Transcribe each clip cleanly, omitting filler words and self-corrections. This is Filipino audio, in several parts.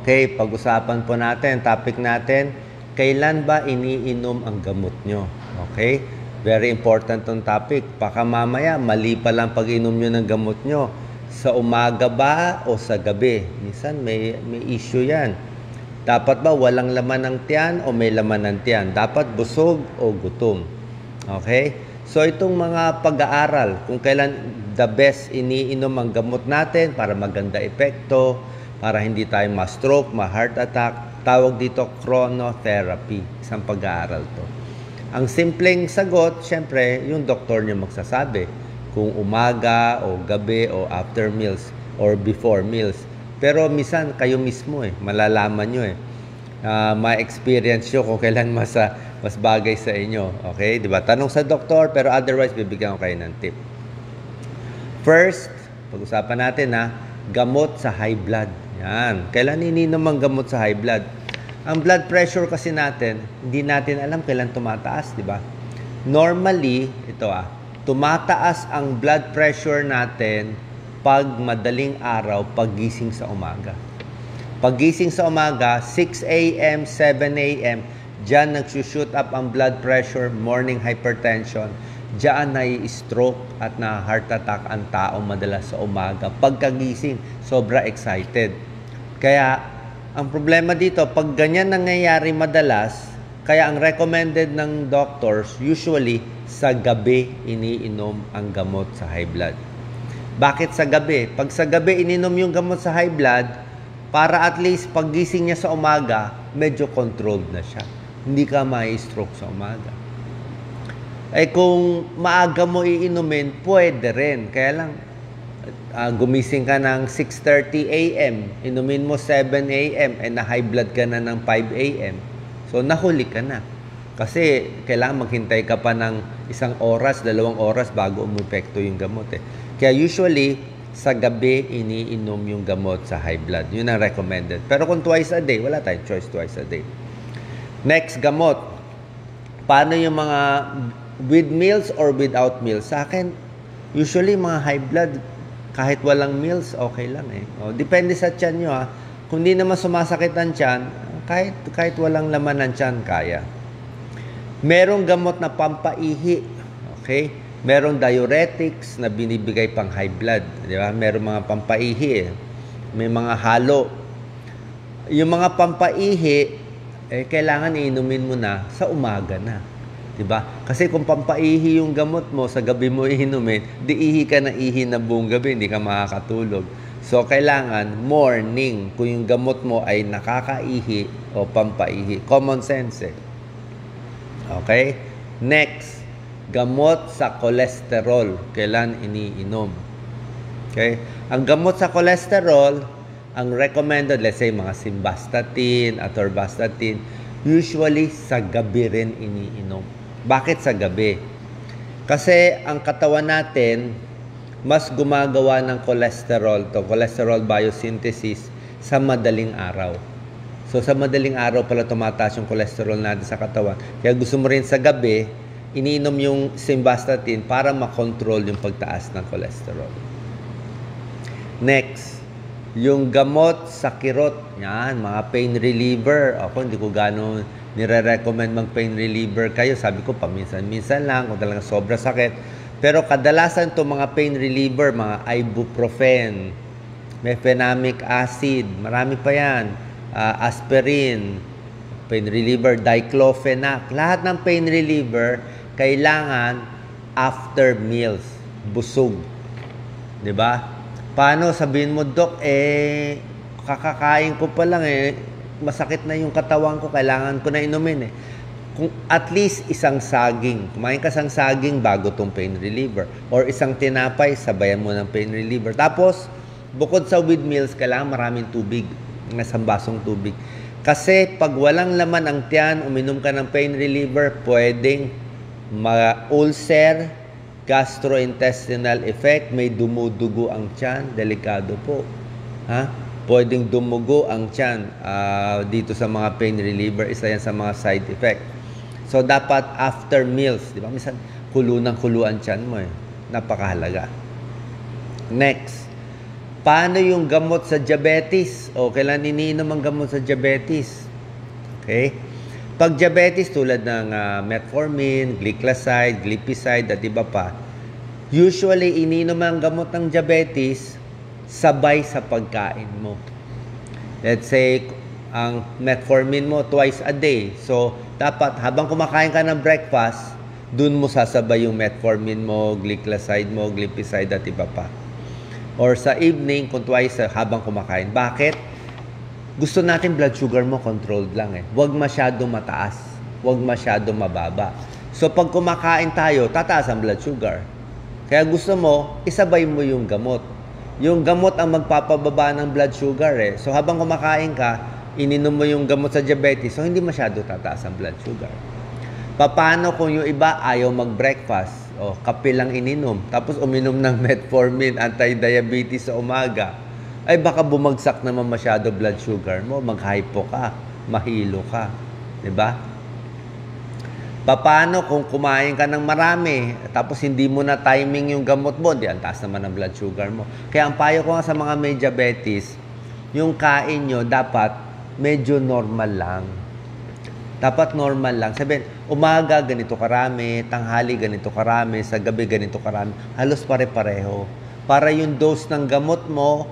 Okay, pag-usapan po natin, topic natin, kailan ba iniinom ang gamot nyo? Okay? Very important tong topic. Baka mamaya, mali pa lang pag-inom nyo ng gamot nyo. Sa umaga ba o sa gabi? Minsan may issue yan. Dapat ba walang laman ng tiyan o may laman ng tiyan? Dapat busog o gutom? Okay? So itong mga pag-aaral, kung kailan the best iniinom ang gamot natin para maganda epekto, para hindi tayo ma-stroke, ma-heart attack, tawag dito chronotherapy. Isang pag-aaral to. Ang simpleng sagot, syempre, yung doktor nyo magsasabi. Kung umaga o gabi o after meals or before meals. Pero minsan kayo mismo malalaman nyo ma-experience nyo kung kailan mas bagay sa inyo. Okay? Diba? Tanong sa doktor, pero otherwise, bibigyan ko kayo ng tip. First, pag-usapan natin gamot sa high blood. Yan. Kailan ininom ang gamot sa high blood? Ang blood pressure kasi natin, hindi natin alam kailan tumataas, di ba? Normally, ito tumataas ang blood pressure natin pag madaling araw, paggising sa umaga. Paggising sa umaga, 6 a.m., 7 a.m., diyan nagsushoot up ang blood pressure, morning hypertension, diyan nai-stroke at na-heart attack ang tao madalas sa umaga. Pagkagising, sobra excited. Kaya, ang problema dito, pag ganyan nangyayari madalas, kaya ang recommended ng doctors, usually, sa gabi iniinom ang gamot sa high blood. Bakit sa gabi? Pag sa gabi ininom yung gamot sa high blood, para at least paggising niya sa umaga, medyo controlled na siya. Hindi ka ma-stroke sa umaga. Kung maaga mo iinumin, pwede rin. Kaya lang, gumising ka ng 6:30 a.m., inumin mo 7 a.m., na-high blood ka na ng 5 a.m. So, nahuli ka na. Kasi, kailangan maghintay ka pa ng 1 oras, 2 oras bago umepekto yung gamot Kaya usually, sa gabi, iniinom yung gamot sa high blood. Yun ang recommended. Pero kung twice a day, wala tayong choice twice a day. Next, gamot. Paano yung mga with meals or without meals? Sa akin, usually mga high blood, kahit walang meals, okay lang depende sa tiyan nyo Kung di naman sumasakit ang tiyan, kahit walang laman ng tiyan, kaya. Merong gamot na pampaihi. Okay? Merong diuretics na binibigay pang high blood. Di ba? Merong mga pampaihi May mga halo. Yung mga pampaihi, kailangan iinumin mo na sa umaga na. Diba? Kasi kung pampaihi yung gamot mo, sa gabi mo iinumin, di ihi ka na ihi na buong gabi, hindi ka makakatulog. So, kailangan morning, kung yung gamot mo ay nakakaihi o pampaihi. Common sense Okay? Next, gamot sa cholesterol. Kailan iniinom? Okay? Ang gamot sa cholesterol, ang recommended, let's say, mga simvastatin, atorvastatin, usually sa gabi rin iniinom. Bakit sa gabi? Kasi ang katawan natin, mas gumagawa ng cholesterol biosynthesis sa madaling araw. So sa madaling araw pala tumataas yung cholesterol natin sa katawan. Kaya gusto mo rin sa gabi, iniinom yung simvastatin para makontrol yung pagtaas ng cholesterol. Next, yung gamot sa kirot. Yan, mga pain reliever. Ako, hindi ko gano'n nire-recommend mag-pain reliever kayo. Sabi ko, paminsan-minsan lang, kung talagang sobra sakit. Pero kadalasan itong mga pain reliever, mga ibuprofen, mefenamic acid, marami pa yan, aspirin, pain reliever, diclofenac. Lahat ng pain reliever, kailangan after meals, busog. Diba? Paano sabihin mo, Dok, kakakain ko pa lang masakit na yung katawan ko, kailangan ko na inumin Kung at least isang saging, kumain ka sang saging bago tong pain reliever. Or isang tinapay, sabayan mo ng pain reliever. Tapos, bukod sa with meals, kailangan maraming tubig. Isang basong tubig. Kasi pag walang laman ang tiyan, uminom ka ng pain reliever, pwedeng ma-ulcer, gastrointestinal effect, may dumudugo ang tiyan, delikado po. Pwedeng dumugo ang tiyan dito sa mga pain reliever. Isa yan sa mga side effect. So, dapat after meals. Di ba? Minsan, kulo ng kulo ang tiyan mo Napakahalaga. Next, Paano yung gamot sa diabetes? O, kailan iniinom ang gamot sa diabetes? Okay? Pag diabetes, tulad ng metformin, glycoside, glipizide, at iba pa, usually, iniinom ang gamot ng diabetes sabay sa pagkain mo. Let's say, ang metformin mo twice a day. So, dapat habang kumakain ka ng breakfast, dun mo sasabay yung metformin mo, glycoside mo, glipizide at iba pa. Or sa evening, kung twice habang kumakain. Bakit? Gusto natin blood sugar mo controlled lang eh. Huwag masyadong mataas. Huwag masyadong mababa. So, pag kumakain tayo, tataas ang blood sugar. Kaya gusto mo, isabay mo yung gamot. Yung gamot ang magpapababa ng blood sugar eh. So, habang kumakain ka, ininom mo yung gamot sa diabetes, so hindi masyado tataas ang blood sugar. Paano kung yung iba ayaw mag-breakfast? O, kape lang ininom. Tapos uminom ng metformin, anti-diabetes sa umaga. Ay baka bumagsak naman masyado blood sugar mo, mag-hypo ka, mahilo ka. Diba? Paano kung kumain ka ng marami, tapos hindi mo na timing yung gamot mo, di ang taas naman ang blood sugar mo. Kaya ang payo ko nga sa mga may diabetes, yung kain nyo dapat medyo normal lang. Dapat normal lang. Sabihin, umaga ganito karami, tanghali ganito karami, sa gabi ganito karami. Halos pare-pareho. Para yung dose ng gamot mo,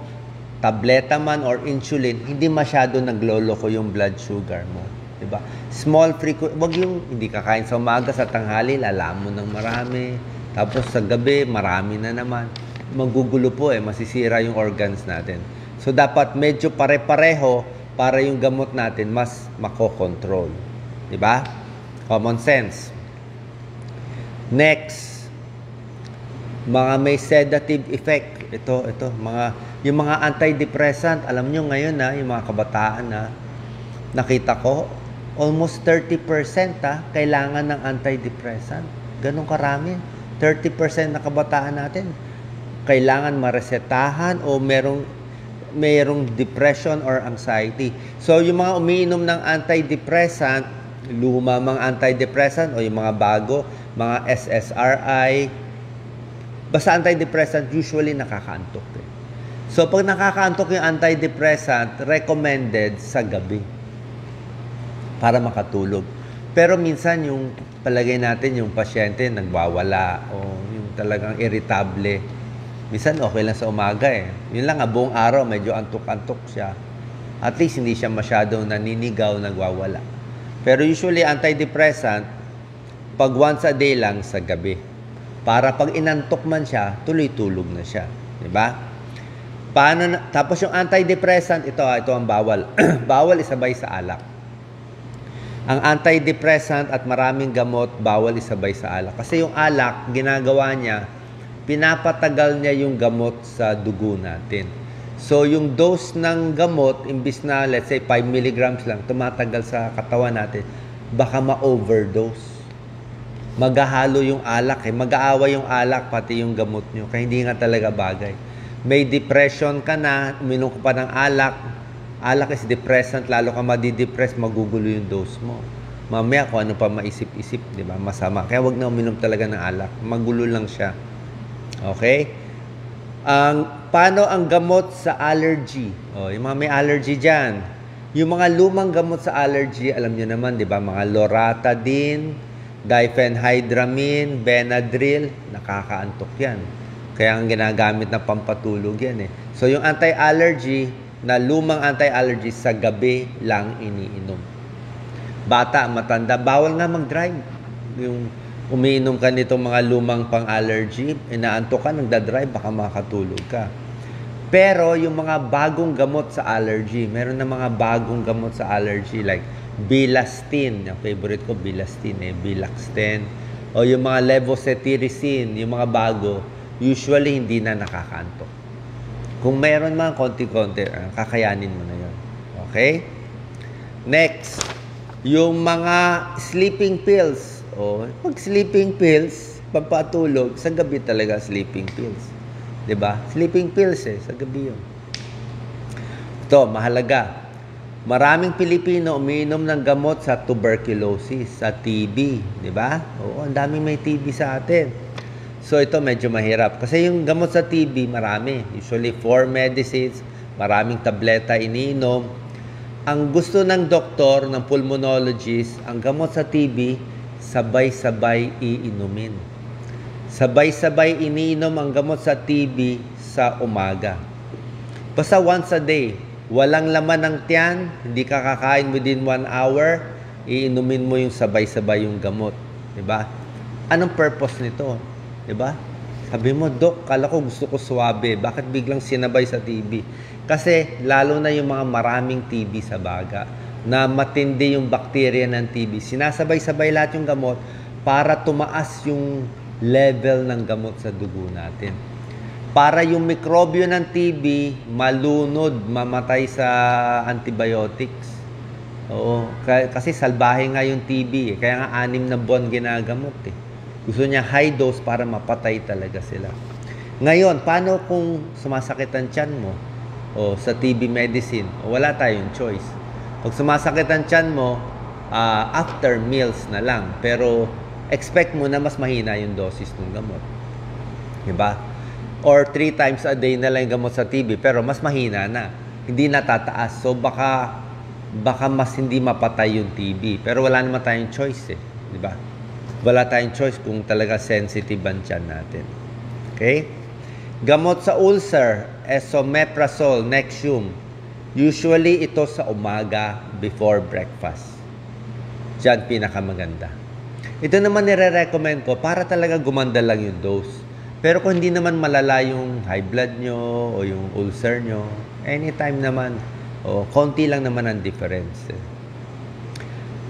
tableta man or insulin, hindi masyado nagloloko yung blood sugar mo. Diba? Small frequent, wag yung hindi kakain sa umaga, sa tanghali, lalamon ng marami. Tapos sa gabi, marami na naman. Magugulo po masisira yung organs natin. So dapat medyo pare-pareho para yung gamot natin mas makokontrol. Diba? Common sense. Next, mga may sedative effect. Ito, yung mga antidepressant, alam nyo ngayon yung mga kabataan nakita ko, almost 30% kailangan ng antidepressant. Ganun karami. 30% na kabataan natin kailangan maresetahan o merong depression or anxiety. So, yung mga umiinom ng antidepressant, lumamang antidepressant o yung mga bago, mga SSRI, basta antidepressant, usually nakakaantok. So, pag nakakaantok yung antidepressant, recommended sa gabi para makatulog. Pero minsan, yung palagay natin, yung pasyente nagwawala o yung talagang irritable. Minsan okay lang sa umaga Yun lang buong araw medyo antok-antok siya. At least hindi siya masyadong naninigaw, nagwawala. Pero usually antidepressant, pag once a day lang sa gabi. Para pag inantok man siya, tuloy-tulog na siya. Diba? Tapos yung antidepressant, ito ang bawal. Bawal isabay sa alak. Ang antidepressant at maraming gamot, bawal isabay sa alak. Kasi yung alak, ginagawa niya, pinapatagal niya yung gamot sa dugo natin. So, yung dose ng gamot, imbis na, let's say, 5 milligrams lang, tumatagal sa katawan natin, baka ma-overdose. Maghahalo yung alak mag-aaway yung alak, pati yung gamot nyo. Kaya hindi nga talaga bagay. May depression ka na, uminom ka pa ng alak. Alak is depressant, lalo ka madidepress, magugulo yung dose mo. Mamaya kung ano pa maisip-isip, di ba? Masama. Kaya wag na uminom talaga ng alak. Magulo lang siya. Okay? Paano ang gamot sa allergy? Yung mga may allergy dyan. Yung mga lumang gamot sa allergy, alam nyo naman, di ba? Mga loratadine, diphenhydramine, Benadryl, nakakaantok yan. Kaya ang ginagamit na pampatulog yan So, yung anti-allergy, na lumang anti-allergy, sa gabi lang iniinom. Bata, matanda, bawal nga mag-drive. Yung umiinom ka nitong mga lumang pang-allergy, inaantok ka, nagdadrive, baka makatulog ka. Pero yung mga bagong gamot sa allergy, meron na mga bagong gamot sa allergy like Bilastine, yung favorite ko, Bilastine, Bilaxten, o yung mga Levocetirizine, yung mga bago, usually hindi na nakakaantok. Kung meron man konti-konti, kakayanin mo na yun. Okay? Next, yung mga sleeping pills. Pag sleeping pills, pampatulog, sa gabi talaga sleeping pills. 'Di ba? Sleeping pills sa gabi 'yun. Ito, mahalaga. Maraming Pilipino umiinom ng gamot sa tuberculosis, sa TB, 'di ba? Oo, ang daming may TB sa atin. So ito medyo mahirap. Kasi yung gamot sa TB, marami. Usually 4 medicines, maraming tableta iniinom. Ang gusto ng doktor, ng pulmonologist, ang gamot sa TB, sabay-sabay iinumin. Sabay-sabay iniinom ang gamot sa TB sa umaga. Basta once a day, walang laman ng tiyan, hindi ka kakain within 1 hour, iinumin mo yung sabay-sabay yung gamot. Diba? Anong purpose nito? Diba? Sabi mo, Dok, kala ko gusto ko swabe. Bakit biglang sinabay sa TB? Kasi lalo na yung mga maraming TB sa baga, na matindi yung bakterya ng TB. Sinasabay-sabay lahat yung gamot para tumaas yung level ng gamot sa dugo natin. Para yung mikrobyo ng TB malunod, mamatay sa antibiotics. Oo, kasi salbahe nga yung TB. Kaya nga 6 na buwan ginagamot Gusto niya high dose para mapatay talaga sila. Ngayon, paano kung sumasakit ang tiyan mo? O sa TB medicine? O wala tayong choice. Pag sumasakit ang tiyan mo, after meals na lang. Pero expect mo na mas mahina yung dosis ng gamot. Diba? Or 3 times a day na lang yung gamot sa TB, pero mas mahina na. Hindi natataas. So baka mas hindi mapatay yung TB. Pero wala naman tayong choice Diba? Wala tayong choice kung talaga sensitive ang tiyan natin. Okay? Gamot sa ulcer, esomeprazole, Nexium. Usually, ito sa umaga before breakfast. Diyan pinakamaganda. Ito naman nire-recommend ko para talaga gumanda lang yung dose. Pero kung hindi naman malala yung high blood nyo o yung ulcer nyo, anytime naman, konti lang naman ang difference.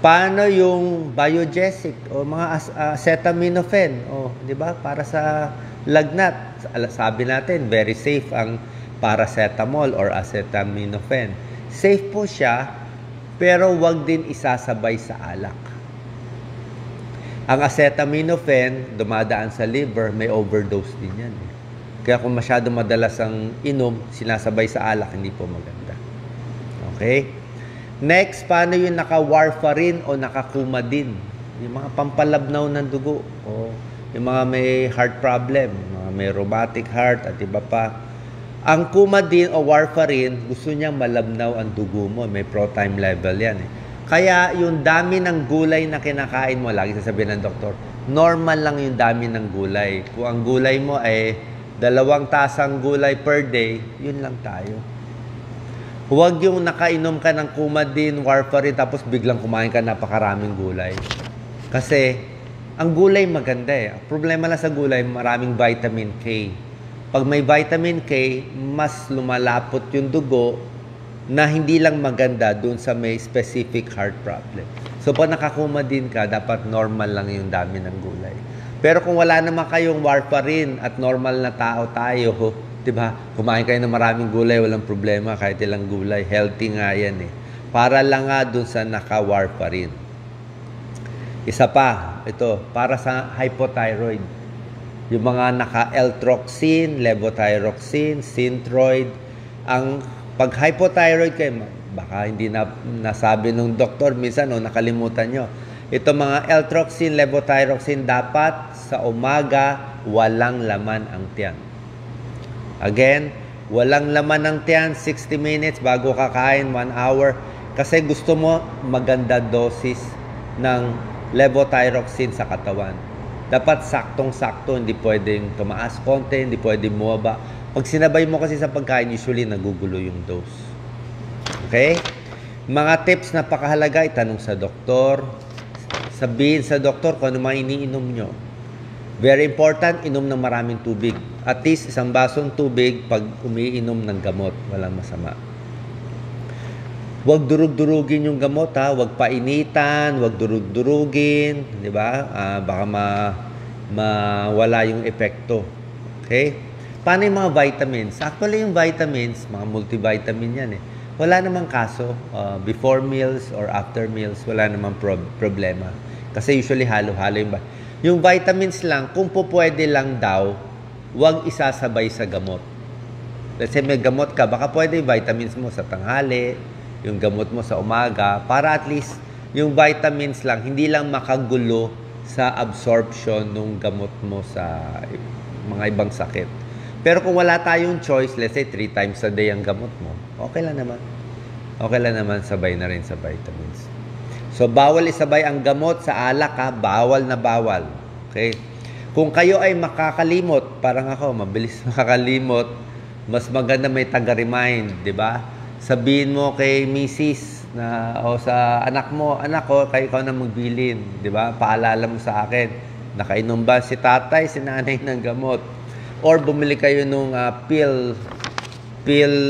Paano yung Biogesic o mga acetaminophen? Di ba? Para sa lagnat. Sabi natin, very safe ang paracetamol or acetaminophen. Safe po siya, pero wag din isasabay sa alak. Ang acetaminophen, dumadaan sa liver, may overdose din yan. Kaya kung masyado madalas ang inom, sinasabay sa alak, hindi po maganda. Okay? Next, paano yung naka-warfarin o naka-coumadin? Yung mga pampalabnaw ng dugo. O yung mga may heart problem, mga may rheumatic heart at iba pa. Ang coumadin o warfarin, gusto niya malabnaw ang dugo mo. May pro-time level yan. Kaya yung dami ng gulay na kinakain mo, lagi sasabihin ng doktor, normal lang yung dami ng gulay. Kung ang gulay mo ay 2 tasang gulay per day, yun lang tayo. Huwag yung nakainom ka ng coumadin, warfarin, tapos biglang kumain ka napakaraming gulay. Kasi, ang gulay maganda Ang problema lang sa gulay, maraming vitamin K. Pag may vitamin K, mas lumalapot yung dugo na hindi lang maganda doon sa may specific heart problem. So, pag nakakumadin ka, dapat normal lang yung dami ng gulay. Pero kung wala naman kayong warfarin at normal na tao tayo, diba? Kumain kayo ng maraming gulay, walang problema, kahit ilang gulay. Healthy nga yan Para lang nga dun sa naka-warfarin. Isa pa, ito, para sa hypothyroid. Yung mga naka-L-troxin, levothyroxine, Synthroid. Ang pag hypothyroid kayo, baka hindi na nasabi ng doktor, minsan nakalimutan nyo. Ito mga L-troxin, levothyroxine, dapat sa umaga, walang laman ang tiyan. Again, walang laman ng tiyan, 60 minutes bago kakain, 1 hour. Kasi gusto mo maganda dosis ng levothyroxine sa katawan. Dapat saktong-sakto, hindi pwedeng tumaas konti, hindi pwedeng bumaba. Pag sinabay mo kasi sa pagkain, usually nagugulo yung dose. Okay? Mga tips na pakahalaga, itanong sa doktor. Sabihin sa doktor kung ano mga iniinom nyo. Very important, inom ng maraming tubig. At least 1 basong tubig pag umiinom ng gamot. Walang masama. Huwag durug-durugin yung gamot Huwag painitan, huwag durug-durugin. Diba? Baka mawala yung epekto. Okay? Paano yung mga vitamins? Actually, yung vitamins, mga multivitamin yan Wala namang kaso. Before meals or after meals, wala namang problema. Kasi usually halo-halo yung vitamins lang, kung pwede lang daw, huwag isasabay sa gamot. Let's say may gamot ka, baka pwede yung vitamins mo sa tanghali, yung gamot mo sa umaga, para at least yung vitamins lang, hindi lang makagulo sa absorption ng gamot mo sa mga ibang sakit. Pero kung wala tayong choice, let's say 3 times a day ang gamot mo, okay lang naman. Okay lang naman, sabay na rin sa vitamins. So, bawal isabay ang gamot sa alak, ha? Bawal na bawal. Okay? Kung kayo ay makakalimot, parang ako, mabilis makakalimot, mas maganda may taga-remind, di ba? Sabihin mo kay Mrs. O sa anak mo, anak ko, kayo ikaw na magbilin, di ba? Paalala mo sa akin, nakainom ba si tatay, si nanay ng gamot? Or bumili kayo nung pill,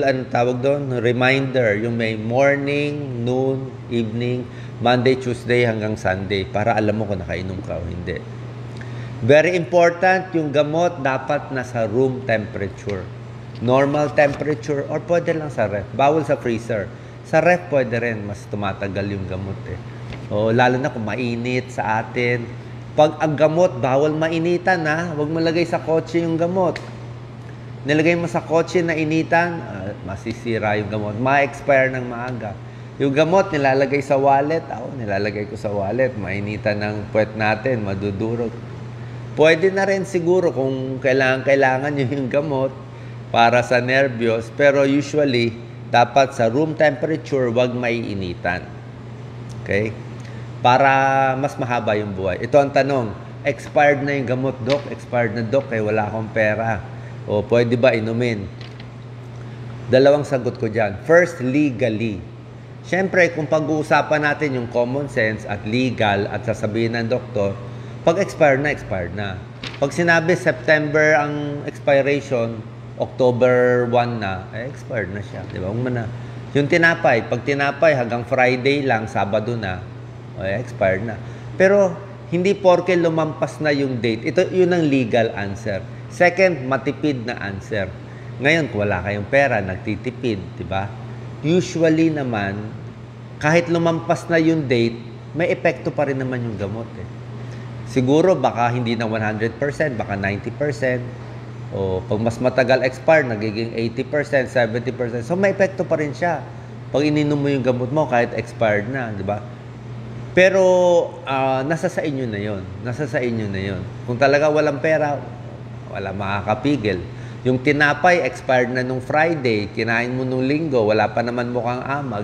ano tawag doon? Reminder, yung may morning, noon, evening, Monday, Tuesday hanggang Sunday para alam mo kung nakainom ka o hindi. Very important, yung gamot dapat nasa room temperature. Normal temperature or pwede lang sa ref. Bawal sa freezer. Sa ref pwede rin, mas tumatagal yung gamot eh. O, lalo na kung mainit sa atin. Pag ang gamot, bawal mainitan ha. Huwag mo lagay sa kotse yung gamot. Nilagay mo sa kotse na initan, masisira yung gamot. Ma-expire ng maaga. Yung gamot, nilalagay sa wallet. Ako, nilalagay ko sa wallet. Mainitan ng puwet natin, madudurog. Pwede na rin siguro kung kailangan nyo yung gamot para sa nervyos. Pero usually, dapat sa room temperature, wag maiinitan. Okay? Para mas mahaba yung buhay. Ito ang tanong, expired na yung gamot, Dok? Expired na, Dok, kaya wala akong pera. O pwede ba inumin? Dalawang sagot ko dyan. First, legally. Siyempre, kung pag-uusapan natin yung common sense at legal at sasabihin ng doktor, pag expired na. Pag sinabi September ang expiration, October 1 na, expired na siya. Di ba? Na. Yung tinapay, pag tinapay hanggang Friday lang, Sabado na, expired na. Pero, hindi porke lumampas na yung date. Yun ang legal answer. Second, matipid na answer. Ngayon, kung wala kayong pera, nagtitipid, di ba? Usually naman, kahit lumampas na yung date, may epekto pa rin naman yung gamot eh. Siguro, baka hindi na 100%, baka 90%. O pag mas matagal expire, nagiging 80%, 70%. So, may epekto pa rin siya. Pag ininom mo yung gamot mo, kahit expired na, di ba? Pero, nasa sa inyo na yon. Nasa sa inyo na yon. Kung talaga walang pera, wala makakapigil. Yung tinapay, expired na nung Friday, kinain mo nung Linggo, wala pa naman mukhang amag,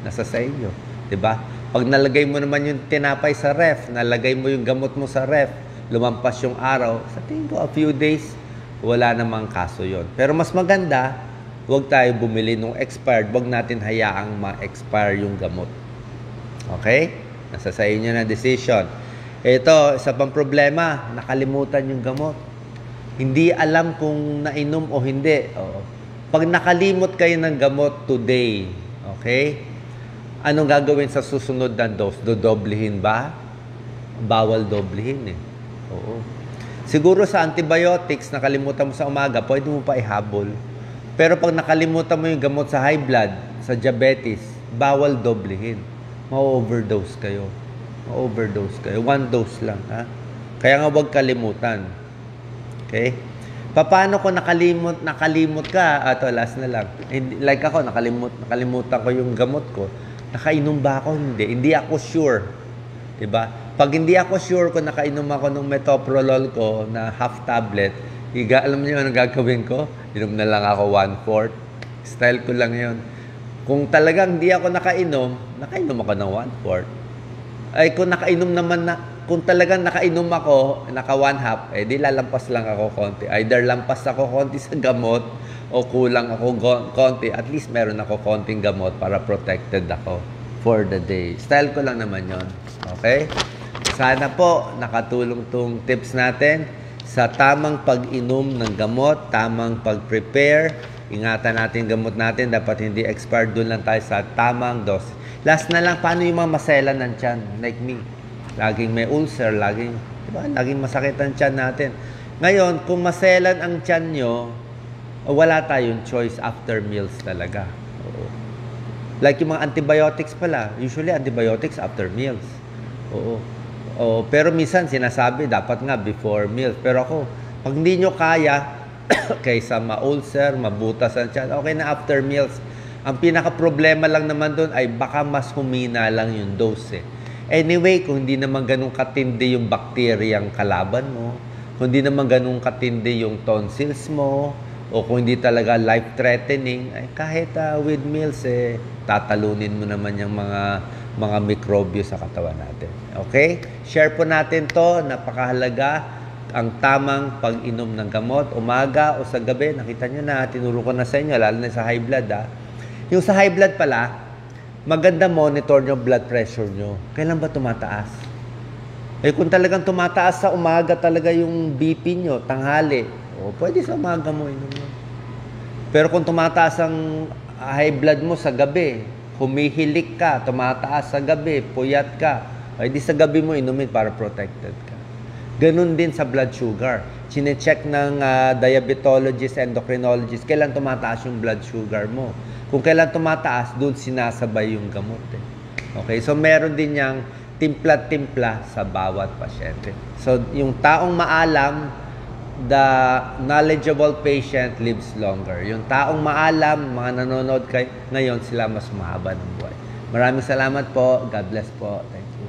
nasa sa inyo. Diba? Pag nalagay mo naman yung tinapay sa ref, nalagay mo yung gamot mo sa ref, lumampas yung araw, sa tingin ko, a few days, wala namang kaso yon. Pero mas maganda, huwag tayo bumili nung expired, huwag natin hayaang ma-expire yung gamot. Okay? Nasa sa inyo na decision. Ito, isa pang problema, nakalimutan yung gamot. Hindi alam kung nainom o hindi. Pag nakalimot kayo ng gamot today, okay? Anong gagawin sa susunod na dose? Dodoblehin ba? Bawal doblehin eh. Oo. Siguro sa antibiotics, nakalimutan mo sa umaga, pwede mo pa ihabol. Pero pag nakalimutan mo yung gamot sa high blood, sa diabetes, bawal doblehin. Ma-overdose kayo. Ma-overdose kayo. 1 dose lang. Ha? Kaya nga huwag kalimutan. Okay? Paano kung nakalimot ka? Ito, last na lang. Like ako, nakalimutan ko yung gamot ko. Nakainom ba ako? Hindi ako sure. Diba? Pag hindi ako sure kung nakainom ako ng metoprolol ko na half tablet, alam niyo ano gagawin ko? Inom na lang ako 1/4. Style ko lang yon. Kung talagang hindi ako nakainom ako ng 1/4. Ay, kung talagang nakainom ako, naka 1/2, di lalampas lang ako konti. Either lampas ako konti sa gamot o kulang ako konti. At least meron ako konting gamot para protected ako for the day. Style ko lang naman yon. Okay? Sana po nakatulong tong tips natin sa tamang pag-inom ng gamot, tamang pag-prepare. Ingatan natin gamot natin. Dapat hindi expired, doon lang tayo sa tamang dose. Last na lang, paano yung mga masela ng tiyan? Like me. Laging may ulcer, laging masakit ang tiyan natin. Ngayon, kung maselan ang tiyan nyo, wala tayong choice after meals talaga. Oo. Like yung mga antibiotics pala, usually antibiotics after meals. Oo. Pero minsan sinasabi, dapat nga before meals. Pero ako, pag hindi nyo kaya, kaysa ma-ulcer, mabutas ang tiyan, okay na after meals. Ang pinaka-problema lang naman doon ay baka mas humina lang yung dose eh. Anyway, kung hindi naman ganun katindi yung bakteriyang kalaban mo, kung hindi naman ganun katindi yung tonsils mo, o kung hindi talaga life-threatening, ay kahit with meals, tatalunin mo naman yung mga mikrobyo sa katawan natin. Okay? Share po natin to, napakahalaga, ang tamang pag-inom ng gamot, umaga o sa gabi. Nakita nyo na, tinuro ko na sa inyo, lalo na sa high blood. Yung sa high blood pala, maganda monitor nyo blood pressure nyo. Kailan ba tumataas? Kung talagang tumataas sa umaga talaga yung BP nyo, tanghali, pwede sa umaga mo inom yun. Pero kung tumataas ang high blood mo sa gabi, humihilik ka, tumataas sa gabi, puyat ka, di sa gabi mo inumin para protected ka. Ganun din sa blood sugar. Chine-check ng diabetologist, endocrinologist, kailan tumataas yung blood sugar mo. Kung kailan tumataas, doon sinasabay yung gamot. Okay? So, meron din yang timpla-timpla sa bawat pasyente. So, yung taong maalam, the knowledgeable patient lives longer. Yung taong maalam, mga nanonood ngayon, sila mas mahaba ng buhay. Maraming salamat po. God bless po. Thank you.